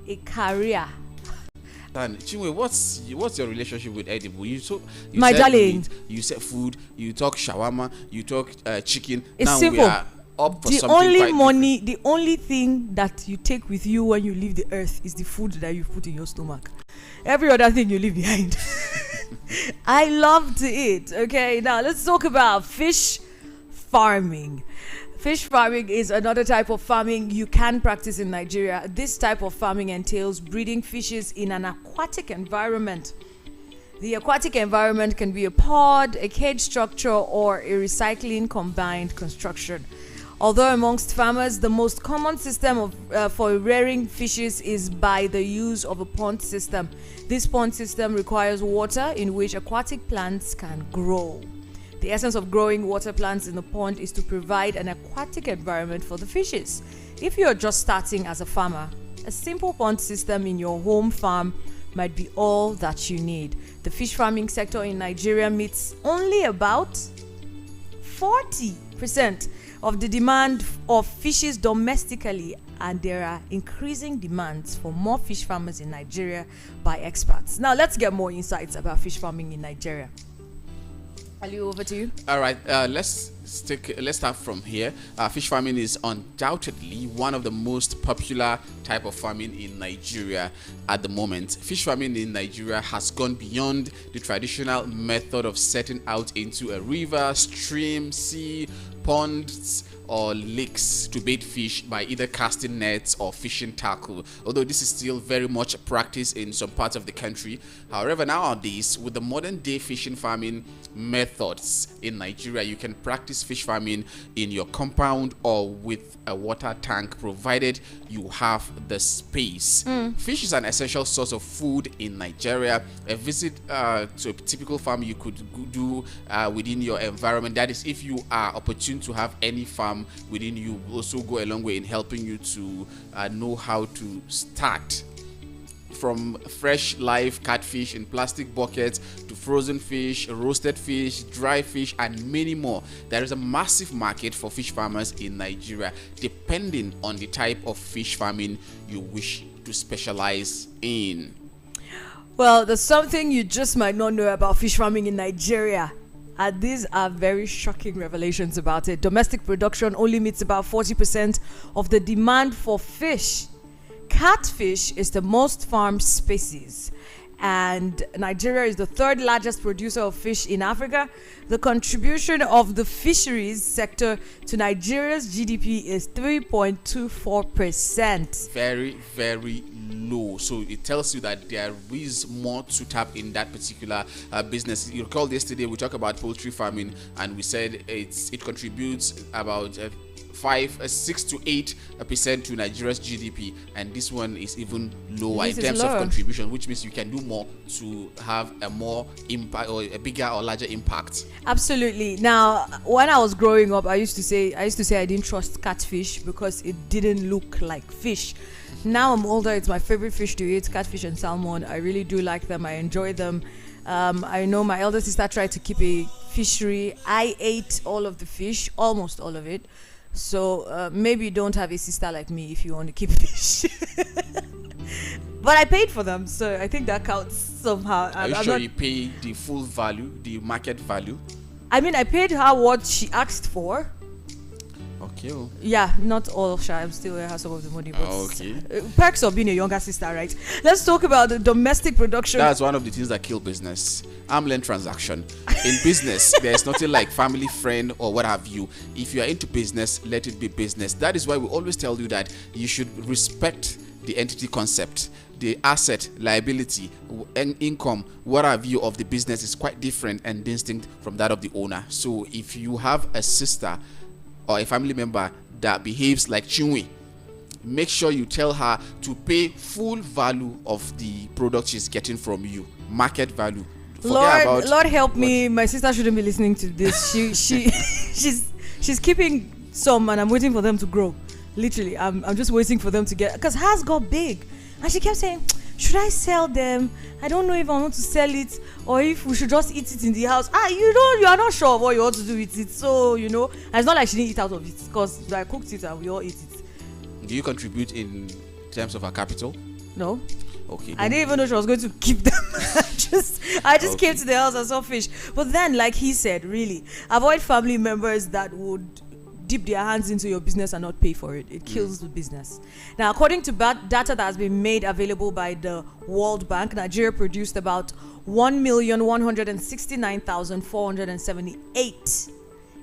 a career. And Chinwe, what's your relationship with edible? You My said darling. meat, you said food, you talk shawarma, you talk chicken. It's now simple. we are up for The something only quite money, the only thing that you take with you when you leave the earth is the food that you put in your stomach. Every other thing you leave behind. I love to eat. Okay, now let's talk about fish farming. Fish farming is another type of farming you can practice in Nigeria. This type of farming entails breeding fishes in an aquatic environment. The aquatic environment can be a pod, a cage structure, or a recycling combined construction. Although amongst farmers, the most common system for rearing fishes is by the use of a pond system. This pond system requires water in which aquatic plants can grow. The essence of growing water plants in the pond is to provide an aquatic environment for the fishes. If you're just starting as a farmer, a simple pond system in your home farm might be all that you need. The fish farming sector in Nigeria meets only about 40% of the demand of fishes domestically, and there are increasing demands for more fish farmers in Nigeria by experts. Now let's get more insights about fish farming in Nigeria. Ali, over to you. All right, let's start from here. Fish farming is undoubtedly one of the most popular type of farming in Nigeria at the moment. Fish farming in Nigeria has gone beyond the traditional method of setting out into a river, stream, sea, ponds, or lakes to bait fish by either casting nets or fishing tackle, although this is still very much practiced in some parts of the country. However, nowadays, with the modern day fishing farming methods in Nigeria, you can practice fish farming in your compound or with a water tank, provided you have the space. Fish is an essential source of food in Nigeria. A visit to a typical farm you could do within your environment, that is, if you are opportune to have any farm within you, will also go a long way in helping you to know how to start. From fresh live catfish in plastic buckets to frozen fish, roasted fish, dry fish, and many more, there is a massive market for fish farmers in Nigeria, depending on the type of fish farming you wish to specialize in. Well, there's something you just might not know about fish farming in Nigeria. And these are very shocking revelations about it. Domestic production only meets about 40% of the demand for fish. Catfish is the most farmed species, and Nigeria is the third largest producer of fish in Africa. The contribution of the fisheries sector to Nigeria's GDP is 3.24%. Very, very low. So it tells you that there is more to tap in that particular business. You recall yesterday we talked about poultry farming, and we said it contributes about 6 to 8% to Nigeria's GDP, and this one is even lower in terms of contribution, which means you can do more to have a more impact, or a bigger or larger impact. Absolutely. Now, when I was growing up, I used to say I didn't trust catfish because it didn't look like fish. Now I'm older, it's my favorite fish to eat, catfish and salmon. I really do like them. I enjoy them. I know my elder sister tried to keep a fishery. I ate all of the fish, almost all of it. So maybe you don't have a sister like me if you want to keep fish. But I paid for them, so I think that counts somehow. Are you sure you pay the full value, the market value? I mean, I paid her what she asked for. Okay. Well. Yeah, not all. I'm still have some of the money, but okay. Perks of being a younger sister, right? Let's talk about the domestic production. That's one of the things that kill business. Arm-length transaction. In business, there's nothing like family, friend, or what have you. If you are into business, let it be business. That is why we always tell you that you should respect the entity concept. The asset, liability, and income, what have you, of the business is quite different and distinct from that of the owner. So if you have a sister or a family member that behaves like Chinwe, make sure you tell her to pay full value of the product she's getting from you, market value. Lord help me, my sister shouldn't be listening to this. she's keeping some, and I'm waiting for them to grow. Literally, I'm just waiting for them to get, because hers got big, and she kept saying, should I sell them? I don't know if I want to sell it or if we should just eat it in the house. You are not sure of what you want to do with it. So, and it's not like she didn't eat out of it, because I cooked it and we all eat it. Do you contribute in terms of her capital? No. Okay. I didn't even know she was going to keep them. I just came to the house and saw fish. But then, like he said, really, avoid family members that would dip their hands into your business and not pay for it. It kills the business. Now, according to data that has been made available by the World Bank, Nigeria produced about 1,169,478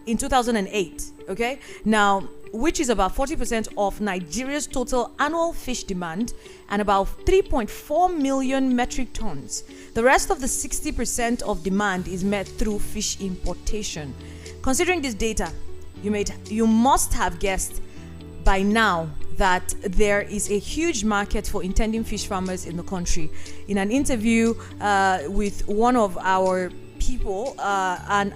in 2008. Okay, now, which is about 40% of Nigeria's total annual fish demand and about 3.4 million metric tons. The rest of the 60% of demand is met through fish importation. Considering this data, you must have guessed by now that there is a huge market for intending fish farmers in the country. In an interview with one of our people, an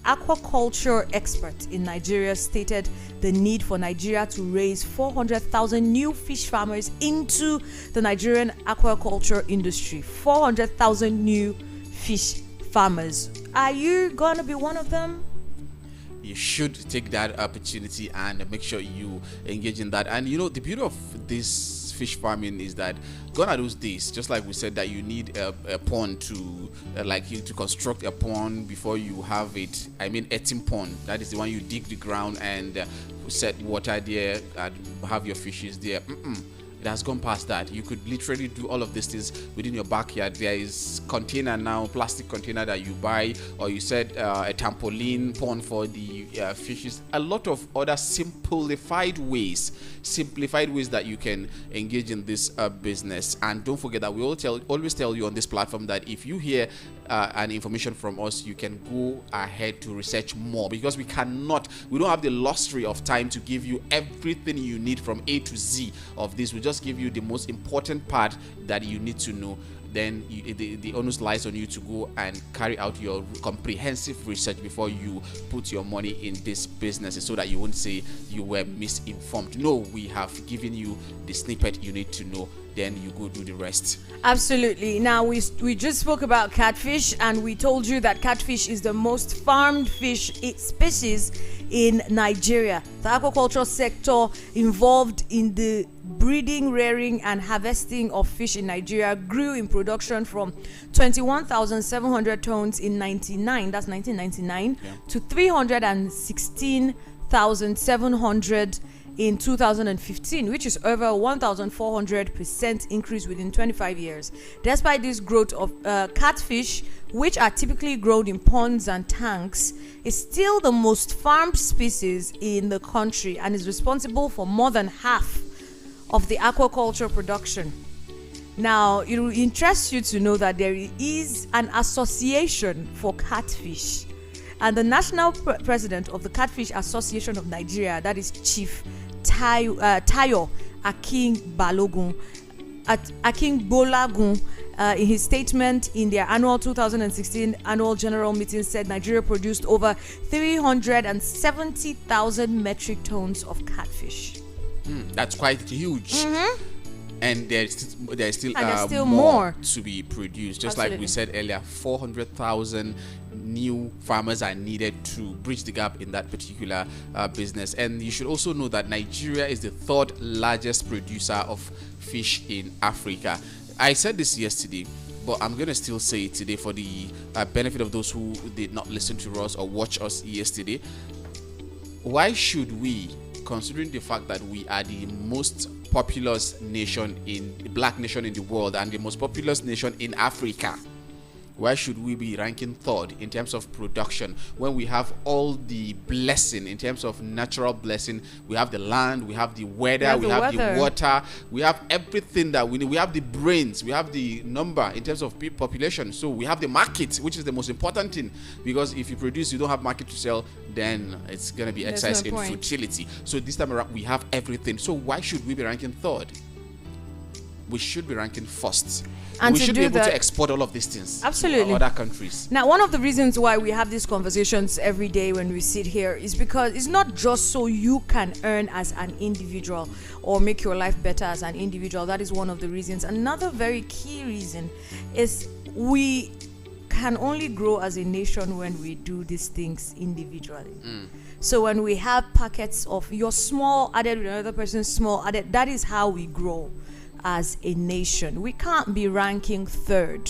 aquaculture expert in Nigeria stated the need for Nigeria to raise 400,000 new fish farmers into the Nigerian aquaculture industry. 400,000 new fish farmers. Are you going to be one of them? You should take that opportunity and make sure you engage in that. And the beauty of this fish farming is that gone are those days, just like we said, that you need a pond to to construct a pond before you have it. I mean, eating pond, that is the one you dig the ground and set water there and have your fishes there. It has gone past that. You could literally do all of these things within your backyard. There is container now, plastic container that you buy, or you set a trampoline pond for the fishes. A lot of other simplified ways that you can engage in this business. And don't forget that we always tell you on this platform that if you hear an information from us, you can go ahead to research more, because we don't have the luxury of time to give you everything you need from A to Z of this. We just give you the most important part that you need to know. Then the onus lies on you to go and carry out your comprehensive research before you put your money in this business, so that you won't say you were misinformed. No, we have given you the snippet you need to know. Then you go do the rest. Absolutely. Now, we just spoke about catfish, and we told you that catfish is the most farmed fish species in Nigeria. The aquaculture sector involved in the breeding, rearing, and harvesting of fish in Nigeria grew in production from 21,700 tons in 1999 to 316,700 in 2015, which is over 1,400% increase within 25 years. Despite this growth of catfish, which are typically grown in ponds and tanks, is still the most farmed species in the country and is responsible for more than half of the aquaculture production. Now, it will interest you to know that there is an association for catfish, and the national president of the Catfish Association of Nigeria, that is Chief Tayo Akingbolagun, in his statement in their annual 2016 annual general meeting, said Nigeria produced over 370,000 metric tons of catfish. That's quite huge. And there's still more to be produced. Just Absolutely. Like we said earlier, 400,000 new farmers are needed to bridge the gap in that particular business. And you should also know that Nigeria is the third largest producer of fish in Africa. I said this yesterday, but I'm going to still say it today for the benefit of those who did not listen to us or watch us yesterday. Why should we, considering the fact that we are the most populous black nation in the world and the most populous nation in Africa, why should we be ranking third in terms of production when we have all the blessing in terms of natural blessing? We have the land, we have the weather, we have the water, we have everything that we need. We have the brains, we have the number in terms of population. So we have the market, which is the most important thing, because if you produce, you don't have market to sell, then it's going to be exercise in futility. So this time around, we have everything. So why should we be ranking third? We should be ranking first. And we should be able to export all of these things to other countries. Now, one of the reasons why we have these conversations every day when we sit here is because it's not just so you can earn as an individual or make your life better as an individual. That is one of the reasons. Another very key reason is we can only grow as a nation when we do these things individually. So when we have packets of your small added with another person's small added, that is how we grow. as a nation. We can't be ranking third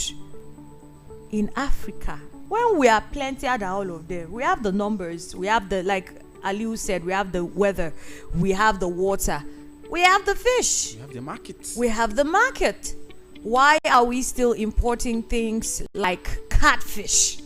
in Africa when we are plentier than all of them. We have the numbers, we have the, like Aliu said, we have the weather, we have the water, we have the fish, We have the market. we have the market. Why are we still importing things like catfish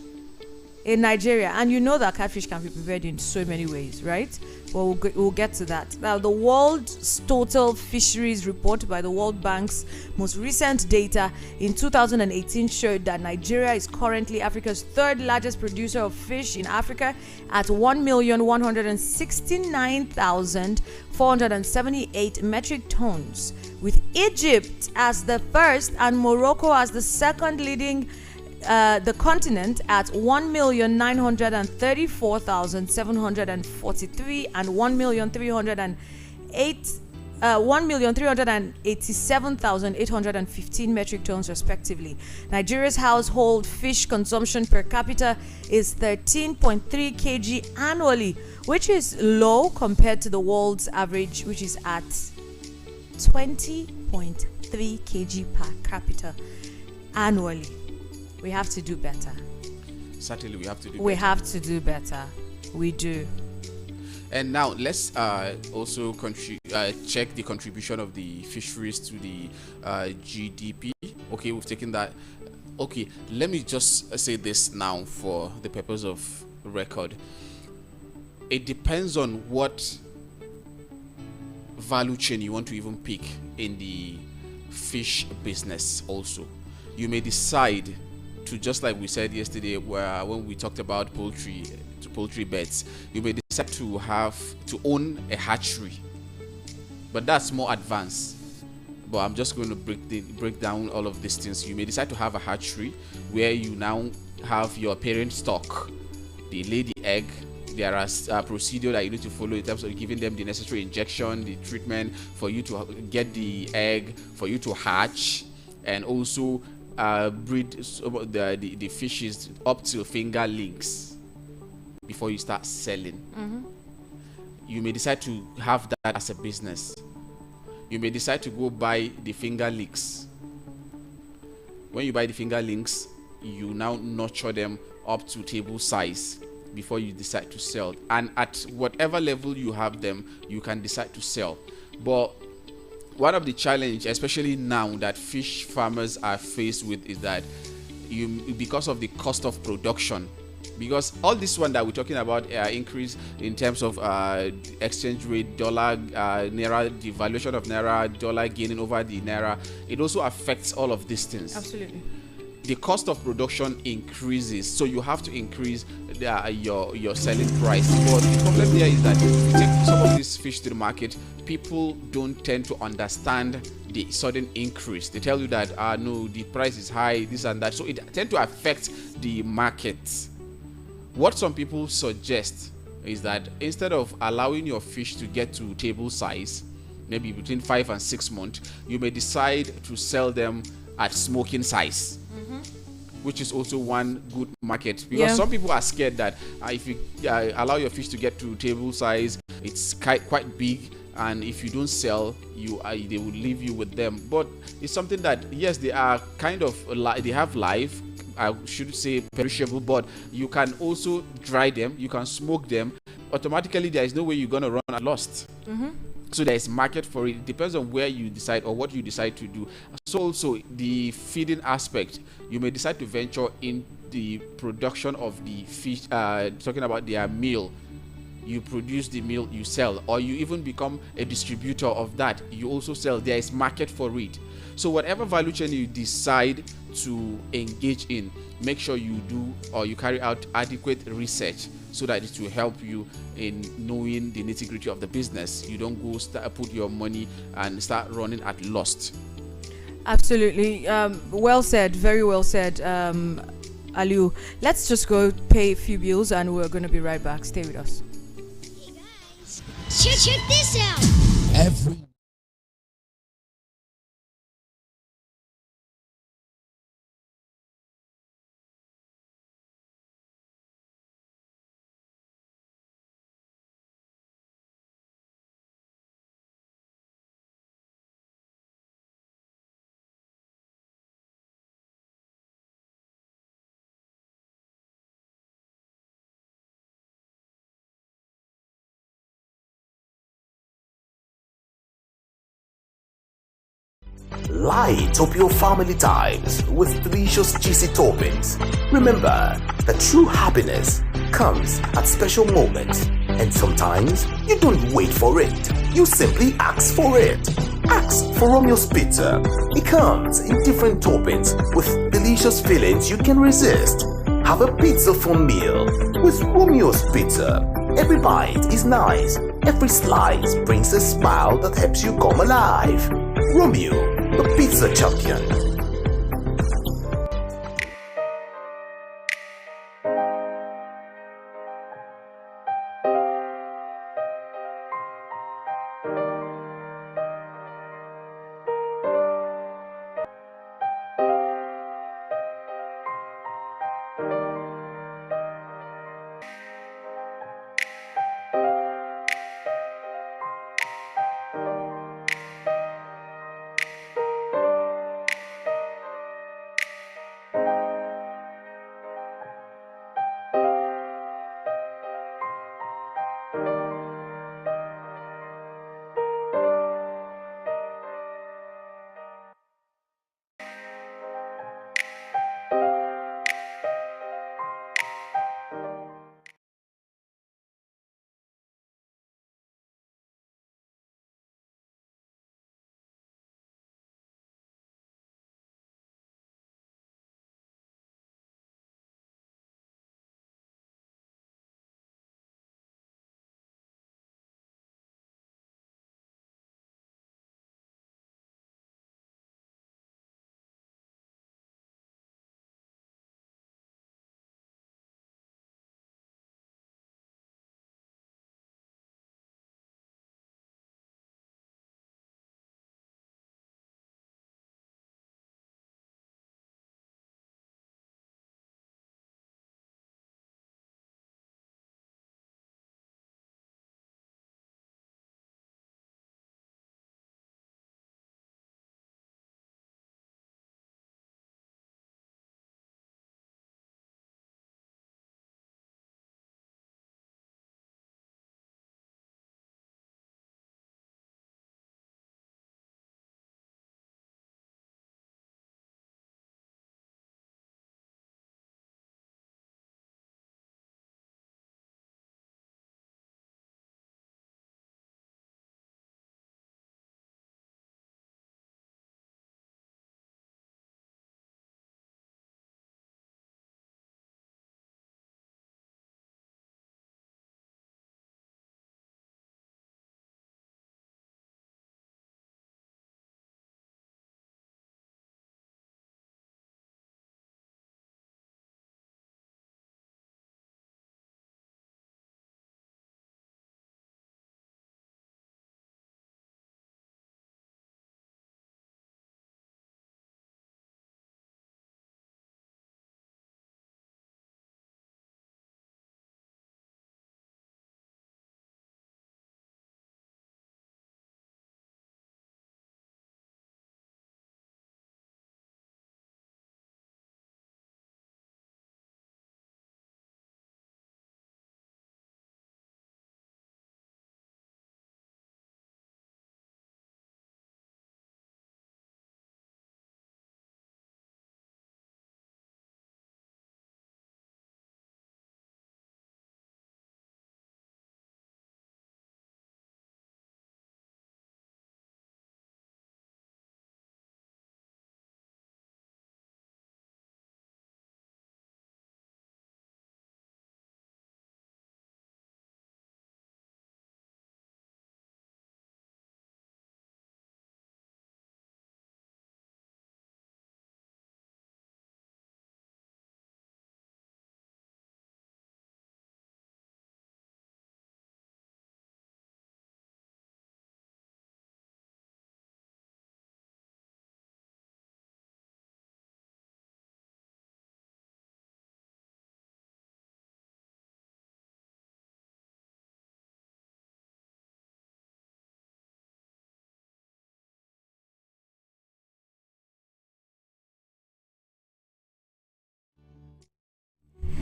in Nigeria? And you know that catfish can be prepared in so many ways, right? Well, we'll get to that. Now, the World's Total Fisheries Report by the World Bank's most recent data in 2018 showed that Nigeria is currently Africa's third largest producer of fish in Africa at 1,169,478 metric tons, with Egypt as the first and Morocco as the second leading the continent at 1,934,743 and 1,387,815 metric tons respectively. Nigeria's household fish consumption per capita is 13.3 kg annually, which is low compared to the world's average, which is at 20.3 kg per capita annually. We have to do better. Certainly, we have to do We better. have to do better. We do. And now let's also check the contribution of the fisheries to the GDP. Okay, we've taken that. Okay, let me just say this now for the purpose of record. It depends on what value chain you want to even pick in the fish business also. You may decide to, just like we said yesterday, where when we talked about poultry beds, you may decide to own a hatchery, but that's more advanced. But I'm just going to break down all of these things. You may decide to have a hatchery where you now have your parent stock. They lay the egg. There are procedure that you need to follow in terms of giving them the necessary injection, the treatment for you to get the egg, for you to hatch, and also breed the fishes up to fingerlings before you start selling. You may decide to have that as a business. You may decide to go buy the fingerlings. When you buy the fingerlings, you now nurture them up to table size before you decide to sell. And at whatever level you have them, you can decide to sell. But one of the challenge, especially now that fish farmers are faced with, is that because of the cost of production, because all this one that we're talking about, increase in terms of exchange rate, dollar, naira, the valuation of naira, dollar gaining over the naira, it also affects all of these things. Absolutely. The cost of production increases, so you have to increase your selling price. But the problem here is that if you take some of these fish to the market, people don't tend to understand the sudden increase. They tell you that no, the price is high, this and that, so it tends to affect the market. What some people suggest is that instead of allowing your fish to get to table size, maybe between 5 and 6 months, you may decide to sell them at smoking size, which is also one good market, because some people are scared that if you allow your fish to get to table size, it's quite big, and if you don't sell, they will leave you with them. But it's something that, yes, they are kind of they have life, I should say perishable, but you can also dry them, you can smoke them. Automatically, there is no way you're gonna run at lost. So there is market for it. It depends on where you decide or what you decide to do. So also the feeding aspect, you may decide to venture in the production of the fish, talking about their meal. You produce the meal, you sell, or you even become a distributor of that, you also sell. There is market for it. So whatever value chain you decide to engage in, make sure you do or you carry out adequate research so that it will help you in knowing the nitty-gritty of the business. You don't go put your money and start running at lost. Absolutely. Well said. Very well said, Aliu. Let's just go pay a few bills and we're going to be right back. Stay with us. Hey guys, check this out. Every Light up your family times with delicious juicy toppings. Remember that true happiness comes at special moments, and sometimes you don't wait for it. You simply ask for it. Ask for Romeo's Pizza. It comes in different toppings with delicious fillings you can resist. Have a pizza fun meal with Romeo's Pizza. Every bite is nice. Every slice brings a smile that helps you come alive. Romeo, the pizza champion.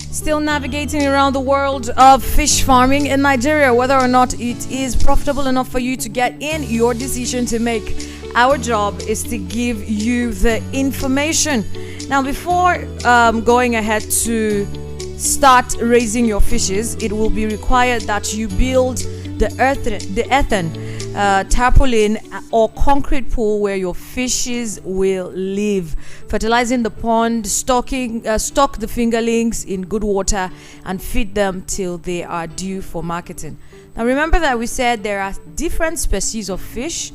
Still navigating around the world of fish farming in Nigeria, whether or not it is profitable enough for you to get in, your decision to make. Our job is to give you the information. Now, before going ahead to start raising your fishes, it will be required that you build the earthen tarpaulin or concrete pool where your fishes will live, fertilizing the pond, stock the fingerlings in good water, and feed them till they are due for marketing. Now, remember that we said there are different species of fish,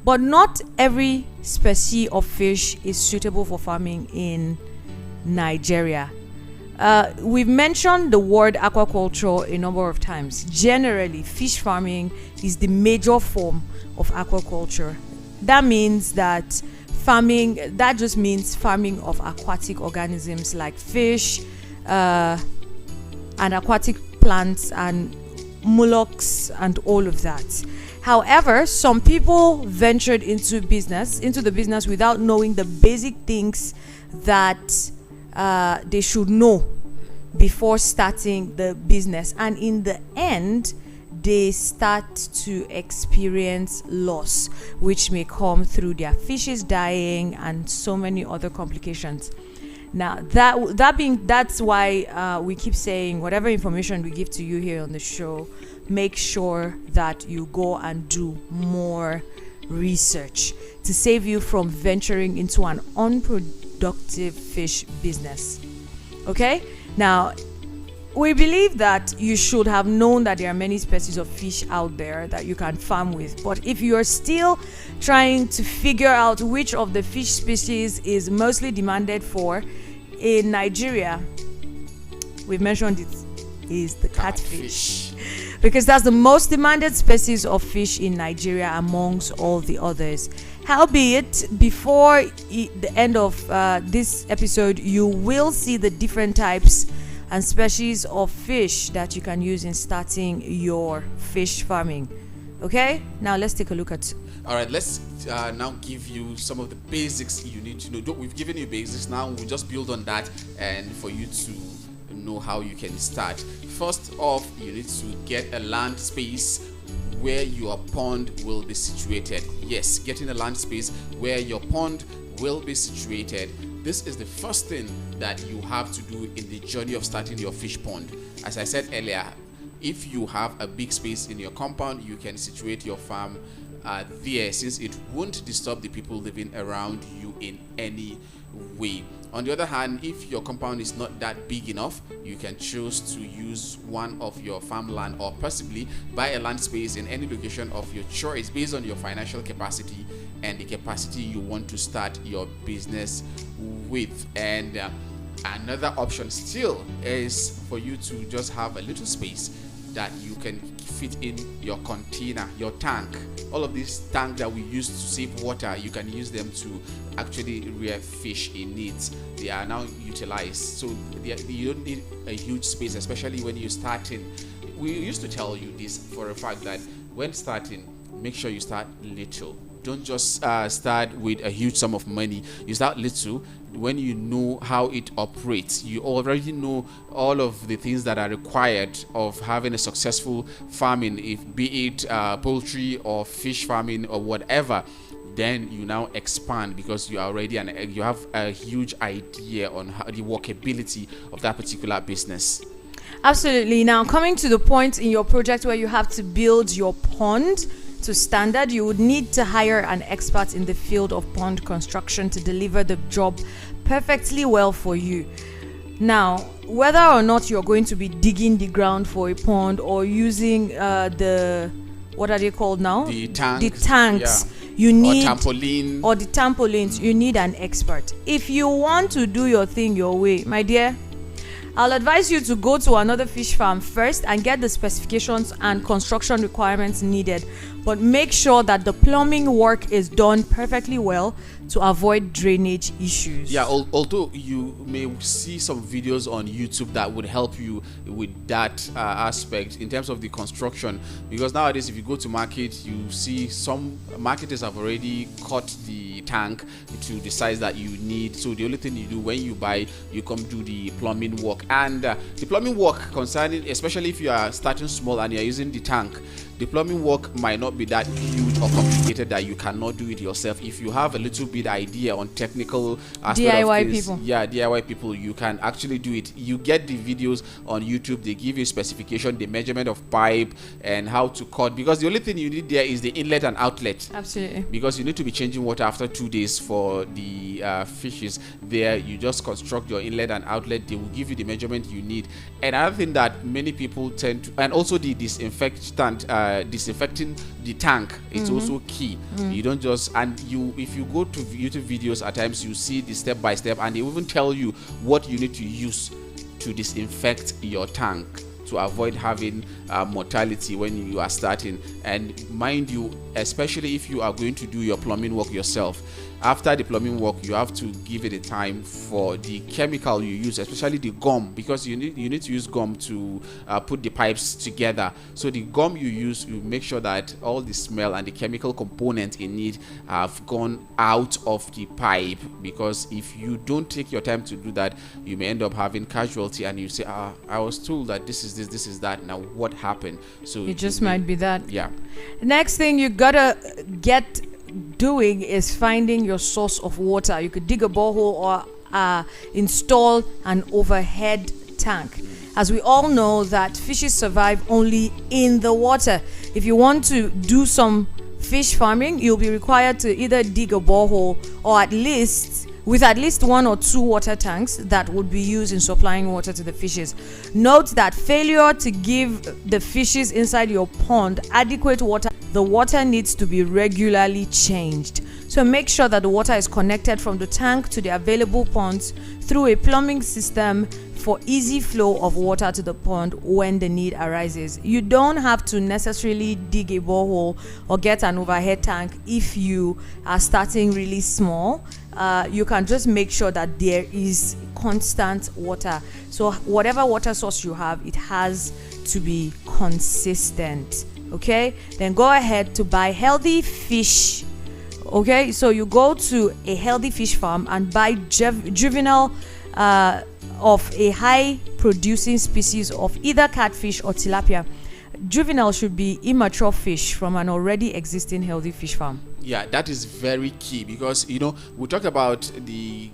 but not every species of fish is suitable for farming in Nigeria. We've mentioned the word aquaculture a number of times. Generally, fish farming is the major form of aquaculture. That means that just means farming of aquatic organisms like fish and aquatic plants and mollusks and all of that. However, some people ventured into the business without knowing the basic things that they should know before starting the business, and in the end they start to experience loss, which may come through their fishes dying and so many other complications. Now that's why we keep saying whatever information we give to you here on the show, make sure that you go and do more research to save you from venturing into an unproductive fish business. Okay? Now, we believe that you should have known that there are many species of fish out there that you can farm with. But if you are still trying to figure out which of the fish species is mostly demanded for in Nigeria, we've mentioned it is the catfish. Because that's the most demanded species of fish in Nigeria amongst all the others. Howbeit, before the end of this episode, you will see the different types and species of fish that you can use in starting your fish farming. Okay, now let's take a look at. All right, let's now give you some of the basics you need to know. We've given you basics. Now we'll just build on that, and for you to know how you can start. First off, you need to get a land space where your pond will be situated. Yes, getting a land space where your pond will be situated. This is the first thing that you have to do in the journey of starting your fish pond. As I said earlier, if you have a big space in your compound, you can situate your farm there, since it won't disturb the people living around you in any way. On the other hand, if your compound is not that big enough, you can choose to use one of your farmland or possibly buy a land space in any location of your choice based on your financial capacity and the capacity you want to start your business with. And another option still is for you to just have a little space that you can fit in your container, your tank. All of these tanks that we use to save water, you can use them to actually rear fish in it. They are now utilized, so you don't need a huge space, especially when you're starting. We used to tell you this for a fact that when starting, make sure you start little. Don't just start with a huge sum of money. You start little. When you know how it operates, you already know all of the things that are required of having a successful farming, be it poultry or fish farming or whatever. Then you now expand because you are already you have a huge idea on how the workability of that particular business. Absolutely. Now, coming to the point in your project where you have to build your pond to standard, you would need to hire an expert in the field of pond construction to deliver the job perfectly well for you. Now, whether or not you're going to be digging the ground for a pond or using what are they called now? The tanks. The tanks. Yeah. You need or the trampolines. You need an expert. If you want to do your thing your way, my dear, I'll advise you to go to another fish farm first and get the specifications and construction requirements needed, but make sure that the plumbing work is done perfectly well to avoid drainage issues. Yeah, although you may see some videos on YouTube that would help you with that aspect in terms of the construction, because nowadays if you go to market, you see some marketers have already cut the tank to the size that you need. So the only thing you do when you buy, you come do the plumbing work. And the plumbing work concerning, especially if you are starting small and you're using the tank, the plumbing work might not be that huge or complicated that you cannot do it yourself. If you have a little bit idea on technical aspect DIY of things, people. yeah, DIY people, you can actually do it. You get the videos on YouTube. They give you specification, the measurement of pipe, and how to cut, because the only thing you need there is the inlet and outlet. Absolutely. Because you need to be changing water after 2 days for the fishes. There, you just construct your inlet and outlet. They will give you the measurement you need. Another thing that many people tend to, and also the disinfectant, disinfecting the tank, it's also key. You don't just, and you, if you go to YouTube videos, at times you see the step by step, and they even tell you what you need to use to disinfect your tank to avoid having mortality when you are starting. And mind you, especially if you are going to do your plumbing work yourself, after the plumbing work, you have to give it a time for the chemical you use, especially the gum, because you need to use gum to put the pipes together. So the gum you use, you make sure that all the smell and the chemical components in it have gone out of the pipe, because if you don't take your time to do that, you may end up having casualty, and you say, I was told that this is that, now what happened? So It just might be that. Yeah. Next thing you gotta get doing is finding your source of water. You could dig a borehole or install an overhead tank. As we all know that fishes survive only in the water. If you want to do some fish farming, you'll be required to either dig a borehole or at least 1 or 2 water tanks that would be used in supplying water to the fishes. Note that failure to give the fishes inside your pond adequate water, the water needs to be regularly changed. So make sure that the water is connected from the tank to the available ponds through a plumbing system for easy flow of water to the pond when the need arises. You don't have to necessarily dig a borehole or get an overhead tank if you are starting really small. You can just make sure that there is constant water. So whatever water source you have, it has to be consistent. Okay, then go ahead to buy healthy fish. Okay, so you go to a healthy fish farm and buy juvenile of a high producing species of either catfish or tilapia. Juvenile should be immature fish from an already existing healthy fish farm. Yeah, that is very key, because we talked about the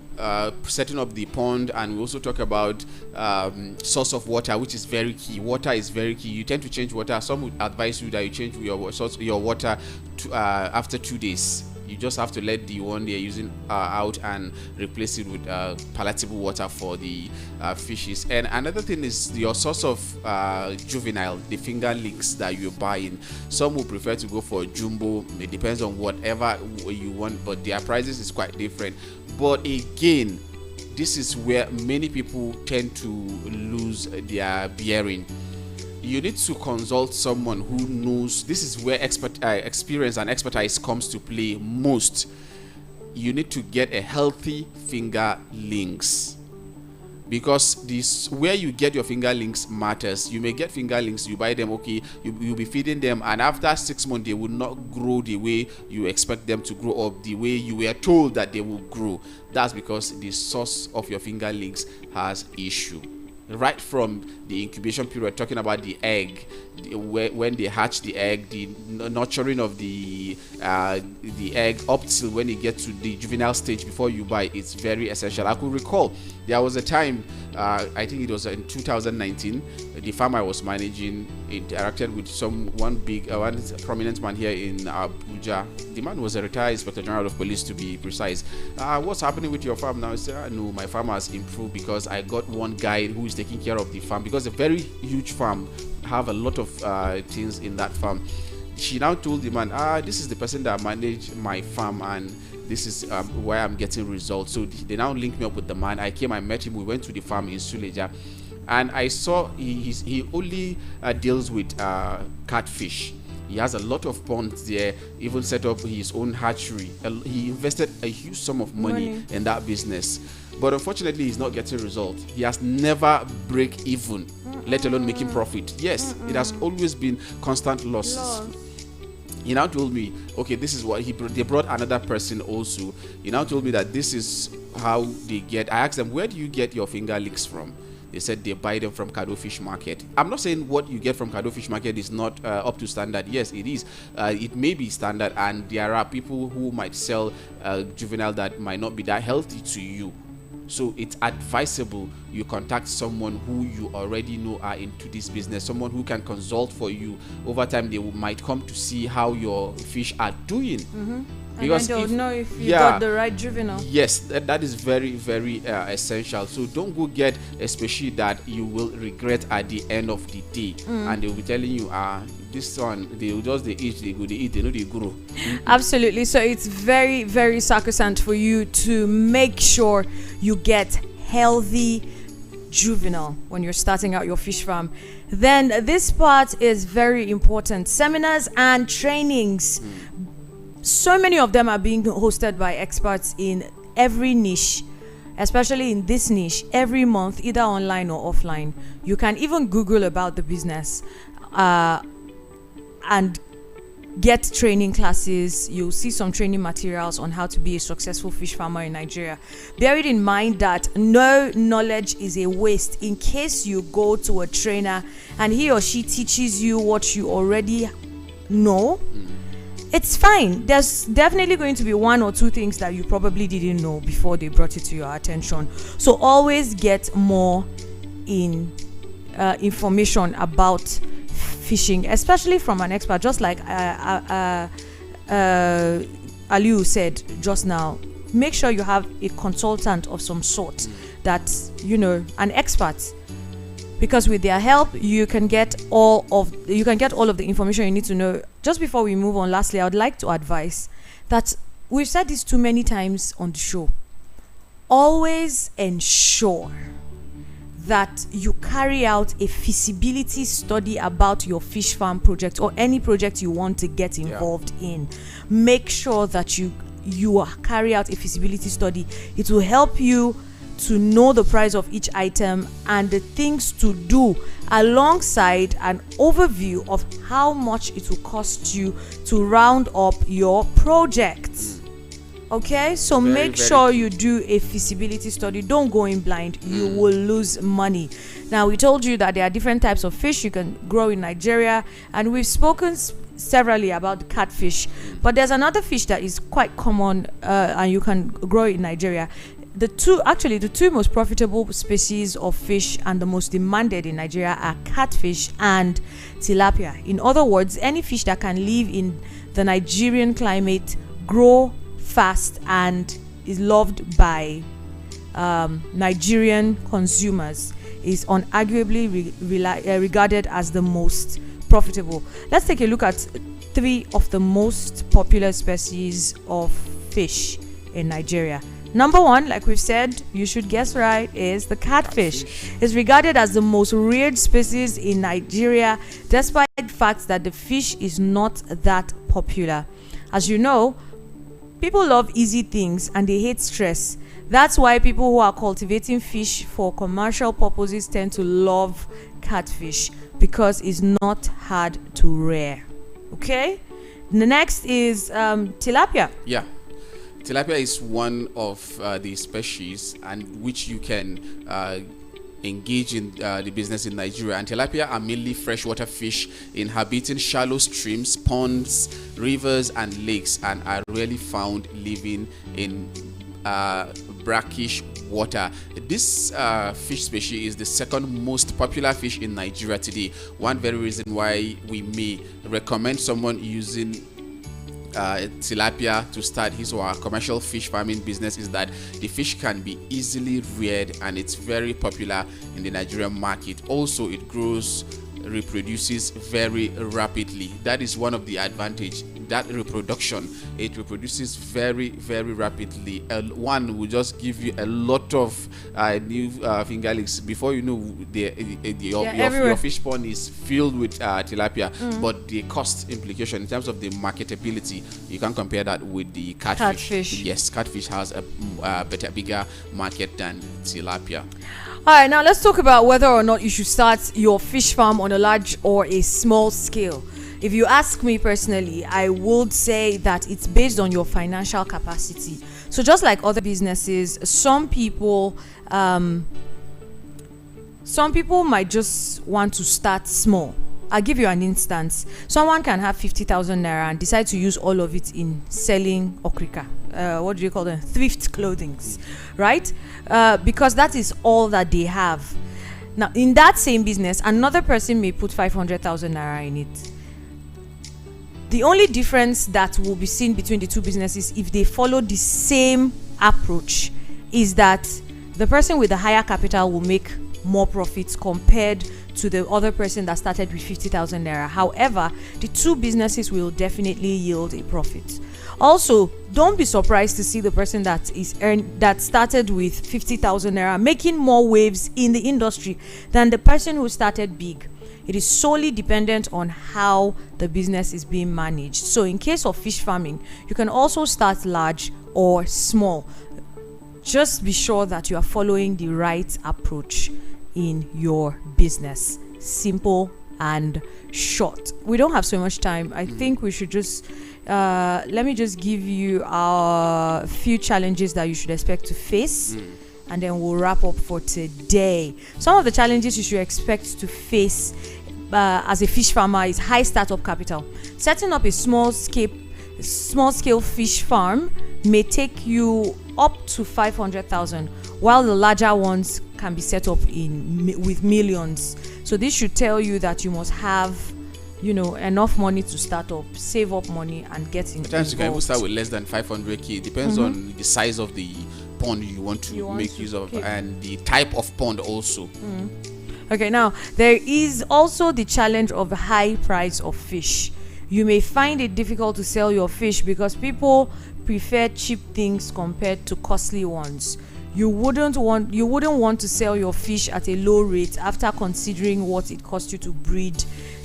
setting up the pond, and we also talk about source of water, which is very key. Water is very key. You tend to change water. Some would advise you that you change your water after 2 days. You just have to let the one they're using out and replace it with palatable water for the fishes. And another thing is your source of juvenile, the fingerlings that you're buying. Some will prefer to go for jumbo. It depends on whatever you want, but their prices is quite different. But again, this is where many people tend to lose their bearing. You need to consult someone who knows. This is where experience and expertise comes to play most. You need to get a healthy fingerlings, because this where you get your fingerlings matters. You may get fingerlings, you buy them, okay, you'll be feeding them, and after 6 months they will not grow the way you expect them to grow, or the way you were told that they will grow. That's because the source of your fingerlings has issue. Right from the incubation period, talking about the egg, when they hatch the egg, the nurturing of the egg up till when it gets to the juvenile stage before you buy, it's very essential. I could recall there was a time, I think it was in 2019, the farm I was managing interacted with one prominent man here in Abuja. The man was a retired Inspector General of Police, to be precise. What's happening with your farm now? I said, no, my farm has improved because I got one guy who is taking care of the farm, because a very huge farm, have a lot of things in that farm. She now told the man, this is the person that managed my farm, and this is where I'm getting results. So they now linked me up with the man. I came, I met him, we went to the farm in Suleja, and I saw he only deals with catfish. He has a lot of ponds there, even set up his own hatchery. He invested a huge sum of money in that business, but unfortunately he's not getting results. He has never break even, let alone making profit. Yes, it has always been constant losses. He now told me, okay, this is what they brought another person also. He now told me that this is how they get. I asked them, where do you get your fingerlings from? They said they buy them from Kado Fish Market. I'm not saying what you get from Kado Fish Market is not up to standard. Yes, it is. It may be standard, and there are people who might sell juvenile that might not be that healthy to you. So it's advisable you contact someone who you already know are into this business, someone who can consult for you. Over time, they might come to see how your fish are doing. Because and they'll know if you got the right juvenile. Yes, that is very, very essential. So don't go get a species that you will regret at the end of the day. And they'll be telling you, this one, they eat, they know they grow. Absolutely. So it's very, very sacrosanct for you to make sure you get healthy juvenile when you're starting out your fish farm. Then this part is very important. Seminars and trainings. So many of them are being hosted by experts in every niche, especially in this niche, every month, either online or offline. You can even Google about the business and get training classes. You'll see some training materials on how to be a successful fish farmer in Nigeria. Bear it in mind that no knowledge is a waste. In case you go to a trainer and he or she teaches you what you already know, it's fine. There's definitely going to be one or two things that you probably didn't know before they brought it to your attention. So always get more information about fishing, especially from an expert, just like Aliu said just now. Make sure you have a consultant of some sort, that, you know, an expert, because with their help you can get all of the information you need to know. Just before we move on, lastly, I would like to advise that we've said this too many times on the show. Always ensure that you carry out a feasibility study about your fish farm project or any project you want to get involved in. Make sure that you carry out a feasibility study. It will help you to know the price of each item and the things to do, alongside an overview of how much it will cost you to round up your project. Okay, so make sure you do a feasibility study. Don't go in blind. You will lose money. Now, we told you that there are different types of fish you can grow in Nigeria, and we've spoken severally about the catfish, but there's another fish that is quite common and you can grow in Nigeria. The two most profitable species of fish and the most demanded in Nigeria are catfish and tilapia. In other words, any fish that can live in the Nigerian climate, grow fast, and is loved by Nigerian consumers is unarguably regarded as the most profitable. Let's take a look at 3 of the most popular species of fish in Nigeria. Number 1, like we've said, you should guess right, is the catfish. It's regarded as the most reared species in Nigeria, despite the fact that the fish is not that popular. As you know, people love easy things and they hate stress. That's why people who are cultivating fish for commercial purposes tend to love catfish, because it's not hard to rear. Okay? The next is tilapia. Yeah. Tilapia is one of the species and which you can engage in the business in Nigeria. And tilapia are mainly freshwater fish inhabiting shallow streams, ponds, rivers, and lakes, and are rarely found living in brackish water. This fish species is the second most popular fish in Nigeria today. One very reason why we may recommend someone using tilapia to start his or her commercial fish farming business is that the fish can be easily reared and it's very popular in the Nigerian market. Also, it reproduces very rapidly. That is one of the advantage. That reproduction, it reproduces very, very rapidly. One will just give you a lot of new fingerlings. Before you know, your fish pond is filled with tilapia. But the cost implication in terms of the marketability, you can compare that with the catfish. Yes, catfish has a bigger market than tilapia. All right, now let's talk about whether or not you should start your fish farm on a large or a small scale. If you ask me personally, I would say that it's based on your financial capacity. So just like other businesses, some people some people might just want to start small. I'll give you an instance. Someone can have 50,000 naira and decide to use all of it in selling okrika. What do you call them? Thrift clothings, right? Because that is all that they have. Now, in that same business, another person may put 500,000 naira in it. The only difference that will be seen between the two businesses, if they follow the same approach, is that the person with the higher capital will make more profits compared to the other person that started with 50,000 naira. However, the two businesses will definitely yield a profit. Also, don't be surprised to see the person that started with 50,000 naira making more waves in the industry than the person who started big. It is solely dependent on how the business is being managed. So in case of fish farming, you can also start large or small. Just be sure that you are following the right approach in your business. Simple and short. We don't have so much time. I think we should just let me just give you a few challenges that you should expect to face, and then we'll wrap up for today. Some of the challenges you should expect to face as a fish farmer is high startup capital. Setting up a small scale fish farm may take you up to 500,000, while the larger ones can be set up with millions. So this should tell you that you must have, enough money to start up, save up money, and get involved. Sometimes you can even start with less than 500k. It depends on the size of the pond you want to make use of, and the type of pond also. Okay, now there is also the challenge of the high price of fish. You may find it difficult to sell your fish because people prefer cheap things compared to costly ones. You wouldn't want to sell your fish at a low rate after considering what it costs you to breed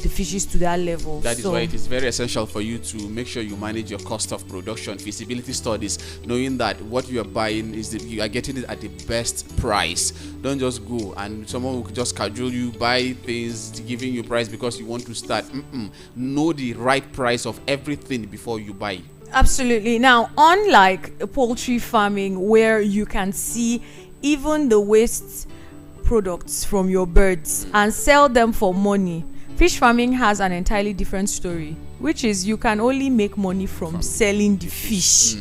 the fishes to that level. That is why it is very essential for you to make sure you manage your cost of production, feasibility studies, knowing that what you are buying you are getting it at the best price. Don't just go and someone will just cajole you, buy things, giving you price because you want to start. Know the right price of everything before you buy. Absolutely. Now, unlike poultry farming where you can see even the waste products from your birds and sell them for money, fish farming has an entirely different story, which is you can only make money from selling the fish.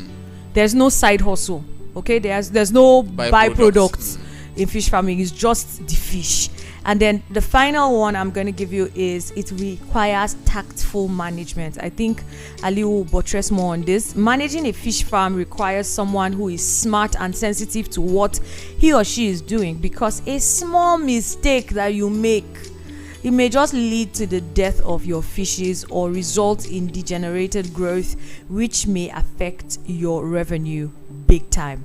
There's no side hustle, okay? There's no byproducts in fish farming. It's just the fish. And then the final one I'm going to give you is it requires tactful management. I think Ali will buttress more on this. Managing a fish farm requires someone who is smart and sensitive to what he or she is doing, because a small mistake that you make, it may just lead to the death of your fishes or result in degenerated growth, which may affect your revenue big time.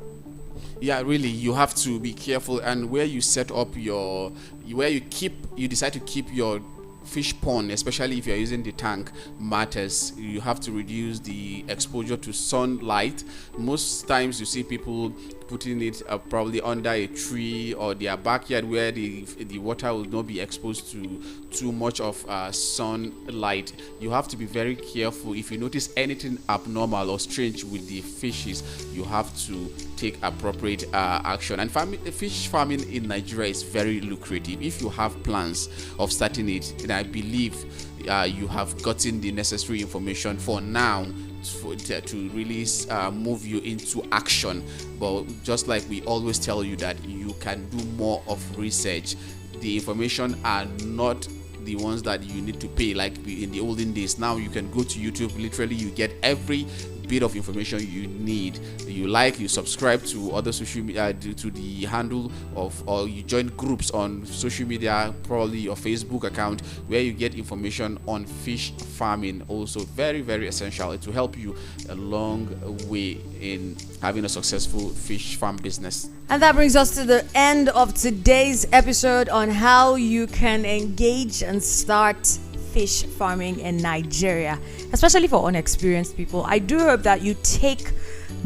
Yeah, really, you have to be careful, and where you set up you decide to keep your fish pond, especially if you're using the tank, matters. You have to reduce the exposure to sunlight. Most times you see people putting it probably under a tree or their backyard where the water will not be exposed to too much of sunlight. You have to be very careful. If you notice anything abnormal or strange with the fishes, you have to take appropriate action. And fish farming in Nigeria is very lucrative. If you have plans of starting it, then I believe you have gotten the necessary information for now to really move you into action. But just like we always tell you that you can do more of research. The information are not the ones that you need to pay like in the olden days. Now you can go to YouTube, literally you get every bit of information you need. You subscribe to other social media, to the handle of, or you join groups on social media, probably your Facebook account, where you get information on fish farming. Also very, very essential. It will help you a long way in having a successful fish farm business. And that brings us to the end of today's episode on how you can engage and start fish farming in Nigeria, especially for unexperienced people. I do hope that you take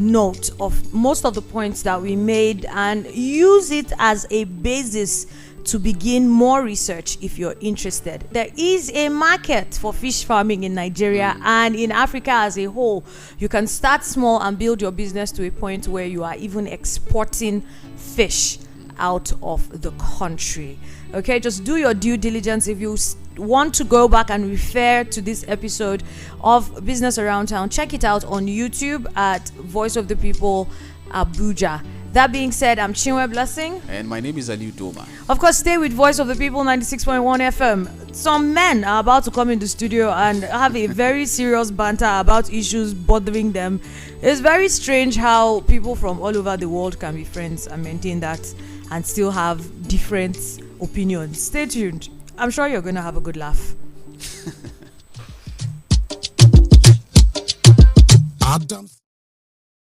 note of most of the points that we made and use it as a basis to begin more research if you're interested. There is a market for fish farming in Nigeria and in Africa as a whole. You can start small and build your business to a point where you are even exporting fish. out of the country. Okay, just do your due diligence. If you want to go back and refer to this episode of Business Around Town, check it out on YouTube at Voice of the People Abuja. That being said, I'm Chinwe Blessing. And my name is Aliu Doma. Of course, stay with Voice of the People 96.1 FM. Some men are about to come in the studio and have a very serious banter about issues bothering them. It's very strange how people from all over the world can be friends and maintain that and still have different opinions. Stay tuned. I'm sure you're going to have a good laugh. Adams.